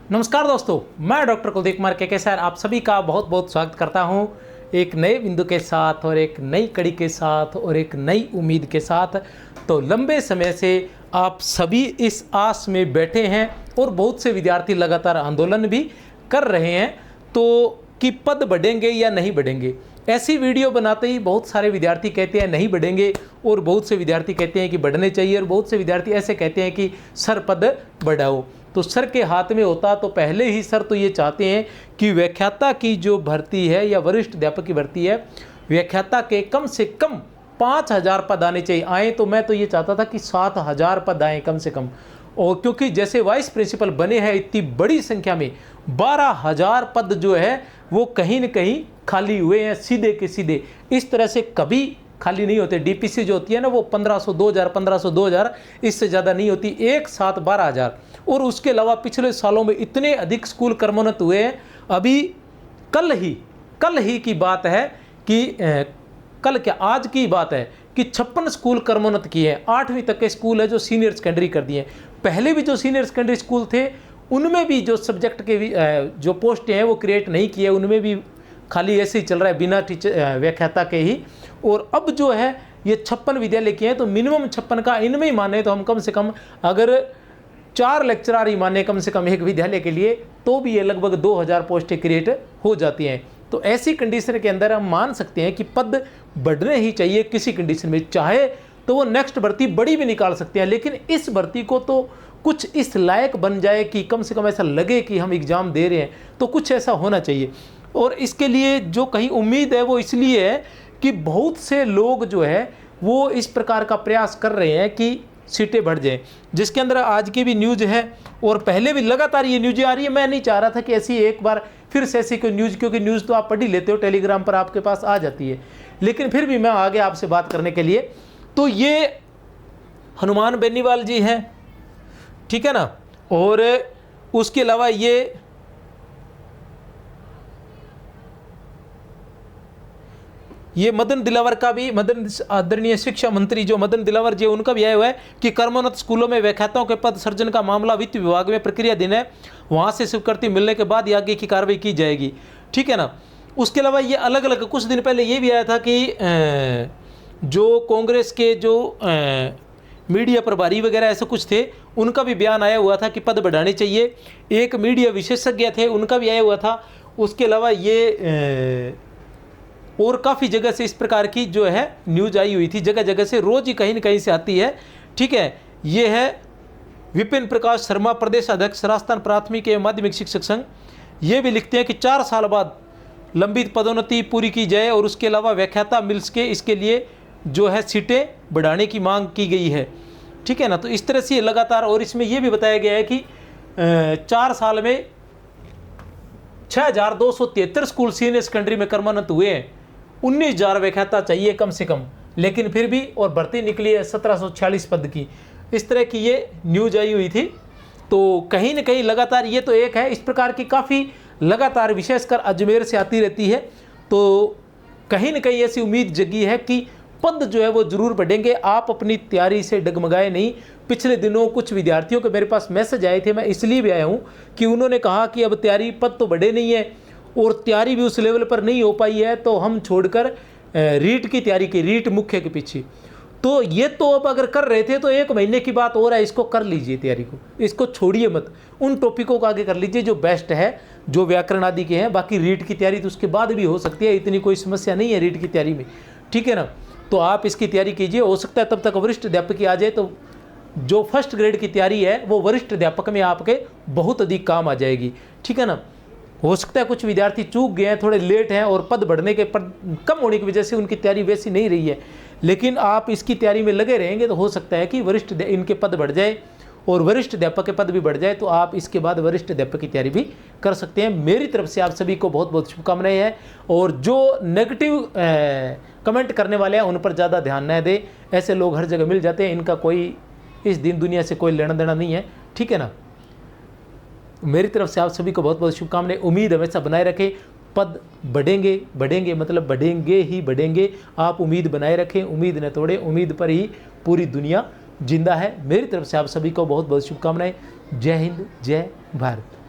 नमस्कार दोस्तों, मैं डॉक्टर कुलदीप कुमार के सर आप सभी का बहुत बहुत स्वागत करता हूं एक नए बिंदु के साथ और एक नई कड़ी के साथ और एक नई उम्मीद के साथ। तो लंबे समय से आप सभी इस आस में बैठे हैं और बहुत से विद्यार्थी लगातार आंदोलन भी कर रहे हैं तो कि पद बढ़ेंगे या नहीं बढ़ेंगे। ऐसी वीडियो बनाते ही बहुत सारे विद्यार्थी कहते हैं नहीं बढ़ेंगे और बहुत से विद्यार्थी कहते हैं कि बढ़ने चाहिए और बहुत से विद्यार्थी ऐसे कहते हैं कि सर पद बढ़ाओ। तो सर के हाथ में होता तो पहले ही सर तो ये चाहते हैं कि व्याख्याता की जो भर्ती है या वरिष्ठ अध्यापक की भर्ती है, व्याख्याता के कम से कम 5,000 पद आने चाहिए। आए तो मैं तो ये चाहता था कि 7,000 पद आए कम से कम। और क्योंकि जैसे वाइस प्रिंसिपल बने हैं इतनी बड़ी संख्या में 12,000 पद जो है वो कहीं न कहीं खाली हुए हैं सीधे के सीधे। इस तरह से कभी खाली नहीं होते। डीपीसी जो होती है ना वो 1500 2000 1500 2000 इससे ज़्यादा नहीं होती, एक साथ 12,000। और उसके अलावा पिछले सालों में इतने अधिक स्कूल कर्मोन्नत हुए हैं। अभी कल ही की बात है कि कल क्या आज की बात है कि 56 स्कूल कर्मोन्नत किए हैं। 8वीं तक के स्कूल है जो सीनियर सेकेंडरी कर दिए हैं। पहले भी जो सीनियर सेकेंडरी स्कूल थे उनमें भी जो सब्जेक्ट के जो पोस्ट हैं वो क्रिएट नहीं किए, उनमें भी खाली ऐसे ही चल रहा है बिना टीचर व्याख्याता के ही। और अब जो है ये 56 विद्यालय किए हैं तो मिनिमम 56 का इनमें ही माने तो हम कम से कम अगर 4 लेक्चरार ही माने कम से कम एक विद्यालय के लिए तो भी ये लगभग 2,000 पोस्टें क्रिएट हो जाती हैं। तो ऐसी कंडीशन के अंदर हम मान सकते हैं कि पद बढ़ने ही चाहिए किसी कंडीशन में। चाहे तो वो नेक्स्ट भर्ती बड़ी भी निकाल सकते हैं, लेकिन इस भर्ती को तो कुछ इस लायक बन जाए कि कम से कम ऐसा लगे कि हम एग्ज़ाम दे रहे हैं, तो कुछ ऐसा होना चाहिए। और इसके लिए जो कहीं उम्मीद है वो इसलिए है कि बहुत से लोग जो है वो इस प्रकार का प्रयास कर रहे हैं कि सीटें बढ़ जाएं, जिसके अंदर आज की भी न्यूज़ है और पहले भी लगातार ये न्यूज़ आ रही है। मैं नहीं चाह रहा था कि ऐसी एक बार फिर से ऐसी कोई न्यूज़, क्योंकि न्यूज़ तो आप पढ़ ही लेते हो, टेलीग्राम पर आपके पास आ जाती है, लेकिन फिर भी मैं आगे आपसे बात करने के लिए। तो ये हनुमान बेनीवाल जी हैं, ठीक है ना, और उसके अलावा ये मदन दिलावर का भी, आदरणीय शिक्षा मंत्री जो मदन दिलावर जी उनका भी आया हुआ है कि कर्मोन्नत स्कूलों में व्याख्याताओं के पद सृजन का मामला वित्त विभाग में प्रक्रियाधीन है, वहाँ से स्वीकृति मिलने के बाद ही आगे की कार्रवाई की जाएगी, ठीक है ना। उसके अलावा ये अलग अलग कुछ दिन पहले ये भी आया था कि जो कांग्रेस के जो मीडिया प्रभारी वगैरह ऐसे कुछ थे उनका भी बयान आया हुआ था कि पद बढ़ाने चाहिए। एक मीडिया विशेषज्ञ थे उनका भी आया हुआ था। उसके अलावा ये और काफ़ी जगह से इस प्रकार की जो है न्यूज़ आई हुई थी, जगह जगह से रोज़ ही कहीं न कहीं से आती है, ठीक है। ये है विपिन प्रकाश शर्मा, प्रदेश अध्यक्ष राजस्थान प्राथमिक एवं माध्यमिक शिक्षक संघ। ये भी लिखते हैं कि 4 साल बाद लंबित पदोन्नति पूरी की जाए और उसके अलावा व्याख्याता मिल सके, इसके लिए जो है सीटें बढ़ाने की मांग की गई है, ठीक है ना। तो इस तरह से लगातार, और इसमें यह भी बताया गया है कि 4 साल में 6,273 स्कूल सीनियर सेकेंडरी में कर्मोन्नत हुए हैं। 19,000 व्याख्याता चाहिए कम से कम, लेकिन फिर भी और भर्ती निकली है 1746 पद की। इस तरह की ये न्यूज आई हुई थी। तो कहीं न कहीं लगातार ये तो एक है, इस प्रकार की काफ़ी लगातार विशेषकर अजमेर से आती रहती है। तो कहीं न कहीं ऐसी उम्मीद जगी है कि पद जो है वो ज़रूर बढ़ेंगे। आप अपनी तैयारी से डगमगाए नहीं। पिछले दिनों कुछ विद्यार्थियों के मेरे पास मैसेज आए थे, मैं इसलिए भी आया हूँ कि उन्होंने कहा कि अब तैयारी, पद तो बढ़े नहीं है और तैयारी भी उस लेवल पर नहीं हो पाई है, तो हम छोड़कर रीट की तैयारी की, रीट मुख्य के पीछे। तो ये तो अब अगर कर रहे थे तो 1 महीने की बात हो रहा है, इसको कर लीजिए तैयारी को, इसको छोड़िए मत, उन टॉपिकों को आगे कर लीजिए जो बेस्ट है, जो व्याकरण आदि के हैं। बाकी रीट की तैयारी तो उसके बाद भी हो सकती है, इतनी कोई समस्या नहीं है रीट की तैयारी में, ठीक है ना। तो आप इसकी तैयारी कीजिए, हो सकता है तब तक वरिष्ठ अध्यापक की आ जाए तो जो फर्स्ट ग्रेड की तैयारी है वो वरिष्ठ अध्यापक में आपके बहुत अधिक काम आ जाएगी, ठीक है ना। हो सकता है कुछ विद्यार्थी चूक गए हैं, थोड़े लेट हैं और पद बढ़ने के कम होने की वजह से उनकी तैयारी वैसी नहीं रही है, लेकिन आप इसकी तैयारी में लगे रहेंगे तो हो सकता है कि वरिष्ठ इनके पद बढ़ जाए और वरिष्ठ अध्यापक के पद भी बढ़ जाए, तो आप इसके बाद वरिष्ठ अध्यापक की तैयारी भी कर सकते हैं। मेरी तरफ से आप सभी को बहुत बहुत शुभकामनाएं हैं। और जो नेगेटिव कमेंट करने वाले हैं उन पर ज़्यादा ध्यान न दें, ऐसे लोग हर जगह मिल जाते हैं, इनका कोई इस दिन दुनिया से कोई लेना देना नहीं है, ठीक है ना। मेरी तरफ से आप सभी को बहुत बहुत शुभकामनाएं। उम्मीद हमेशा बनाए रखें, पद बढ़ेंगे मतलब बढ़ेंगे ही बढ़ेंगे। आप उम्मीद बनाए रखें, उम्मीद न तोड़ें, उम्मीद पर ही पूरी दुनिया जिंदा है। मेरी तरफ से आप सभी को बहुत बहुत शुभकामनाएं। जय हिंद, जय भारत।